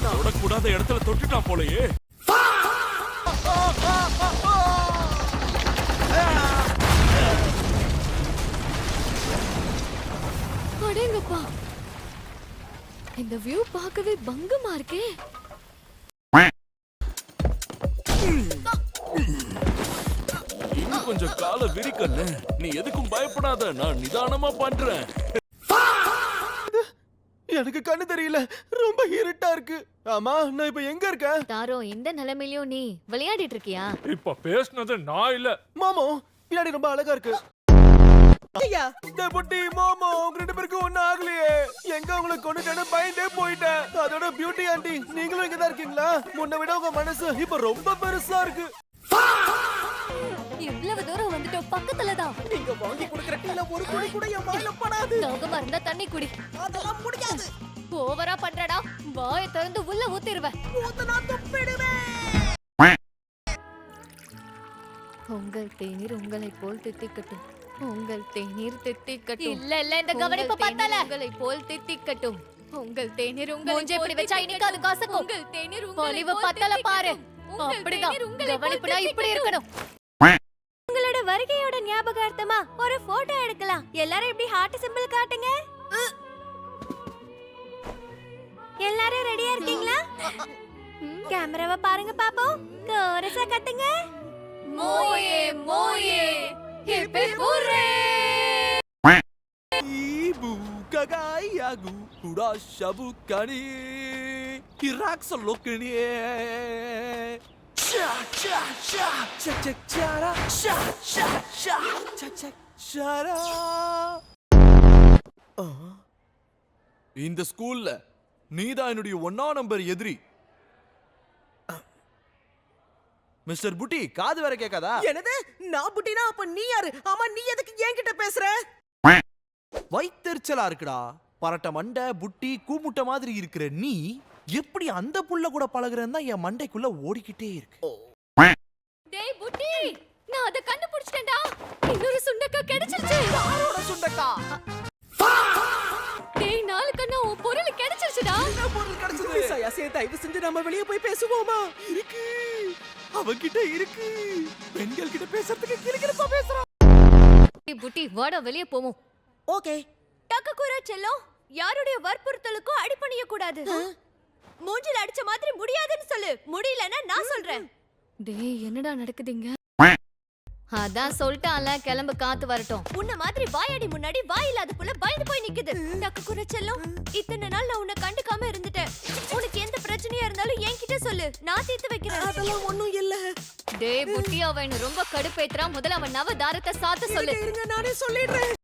தொடக்கூடாத இடத்துல தொட்டுட்டான் போலயே. அடேங்கப்பா, இந்த வியூ பார்க்கவே பங்கமா இருக்கே. இன்னும் கொஞ்சம் கால விரிக்கல. நீ எதுக்கும் பயப்படாத, நான் நிதானமா பண்றேன். எனக்கு கண்ணு தெரியல, ரொம்ப இருட்டா இருக்கு. ஆமா, நான் இப்ப எங்க இருக்கேன்? தாரோ, இந்த நிலைமையிலயும் நீ விளையாடிட்டு இருக்கியா? இப்ப பேசுனது நான் இல்ல. மாமோ, பின்னாடி ரொம்ப அழகா இருக்கு. ஐயா, புட்டி மாமோ, உங்க 2 பேருக்கும் ஒண்ணும் ஆகலையே. எங்க உங்களை கொண்டுட்டேன்னு பயந்தே போயிட்டேன். அதோட பியூட்டி ஆண்டி, நீங்களும் இங்க தான் இருக்கீங்களா? முன்ன விட உங்க மனசு இப்ப ரொம்ப பெருசா இருக்கு. இவ்வளவு தூரம் வந்துட்டோம், பக்கத்துல தான். நீங்க வாங்கி கொடுக்கிற டீல ஒரு துளி கூட என் வாயில படாது. தாகமா இருந்தா தண்ணி குடி. அதெல்லாம் முடியாது. ஓவரா பண்றடா, வாயை திறந்து உள்ள ஊத்திடுவேன். ஊத்துனா துப்பிடுவேன். உங்கள் தேநீர் உங்களை போல் தித்திக்கட்டும். உங்கள் தேநீர் தித்திக்கட்டும். இல்ல இந்த கவனிப்பு பத்தல. உங்களை போல் தித்திக்கட்டும். உங்கள் தேநீர் உங்களை மூஞ்சே இப்படி வச்சா இனிக்காது காசுக்கும். உங்கள் தேநீர் உங்களை பத்தல பாரு. அப்படிதான் கவனிப்புனா இப்படி இருக்கணும். உங்களோட வருகையோட ஞாபகார்த்தமா ஒரு போட்டோ எடுக்கலாம். எல்லாரும் இப்படி ஹார்ட் சிம்பிள் காட்டுங்க. எல்லாரும் ரெடியா இருக்கீங்களா? கேமராவை பாருங்க பாப்போம். கோரஸா கட்டுங்க. மோயே மோயே hip hip hooray. Ibu kagayagu urashabu kani iraksa lokni cha cha cha cha cha cha cha cha cha cha cha cha. இந்த ஸ்கூல்ல நீதான் என்னுடைய 1ஆம் நம்பர் எதிரி. மிஸ்டர் புட்டி, காது வேற கேட்காதா? என்னது? நான் புட்டினா அப்ப நீ யாரு? ஆமா, நீ எதுக்கு என்கிட்ட பேசுற? வைத்தெரிச்சலா இருக்குடா. பரட்ட மண்டை, புட்டி, கூமுட்ட மாதிரி இருக்கிற நீ எப்படி அந்த புள்ள கூட பழகுறன்னு தான் என் மண்டைக்குள்ள ஓடிக்கிட்டே இருக்கு. டேய் புட்டி, நான் அத கண்டுபிடிச்சிட்டேன்டா. இன்னொரு சுண்டக்கா கிடைச்சிருச்சு. யாரோட சுண்டக்கா? டேய் நாலு கண்ணா, உன் பொருள் கிடைச்சிருச்சுடா. என்ன பொருள் கிடைச்சது? சயாசே, தயவு செஞ்சு நம்ம வெளிய போய் பேசுவோமா? இருக்கு, அவகிட்ட இருக்கு. பெண்கள் கிட்ட பேசுறதுக்கு கிறுகிறுப்பா பேசுறான். டேய் புட்டி, வாடா வெளிய போவோம். ஓகே. டக்குக்குரா செல்லம், யாருடைய வற்புறுத்தலுக்கும் அடிபணிய கூடாது. மூஞ்சில அடிச்ச மாதிரி முடியாதுன்னு சொல்லு. முடியலன்னா நான் சொல்றேன். டேய் என்னடா நடக்குதுங்க? அதான் சொல்லிட்டான்ல, கிளம்பு, காத்து வரட்டும். உன்ன மாதிரி வாயாடி முன்னாடி வாயில்லாத புள்ள பயந்து போய் நிக்குது. டக்குக்குரா செல்லம், இத்தனை நாள் நான் உன்னை கண்டுக்காம இருந்துட்டேன். உனக்கு எந்த பிரச்சனையா இருந்தாலும் என்கிட்ட சொல்லு, நான் தீர்த்து வைக்கிறேன். அதெல்லாம் ஒண்ணும் இல்ல. டேய் புட்டி, அவன் ரொம்ப கடுப்பேத்துறான். முதல்ல அவன் நவ தாரத்தை சாத்த சொல்லு. இருங்க, நானே சொல்லிடுறேன்.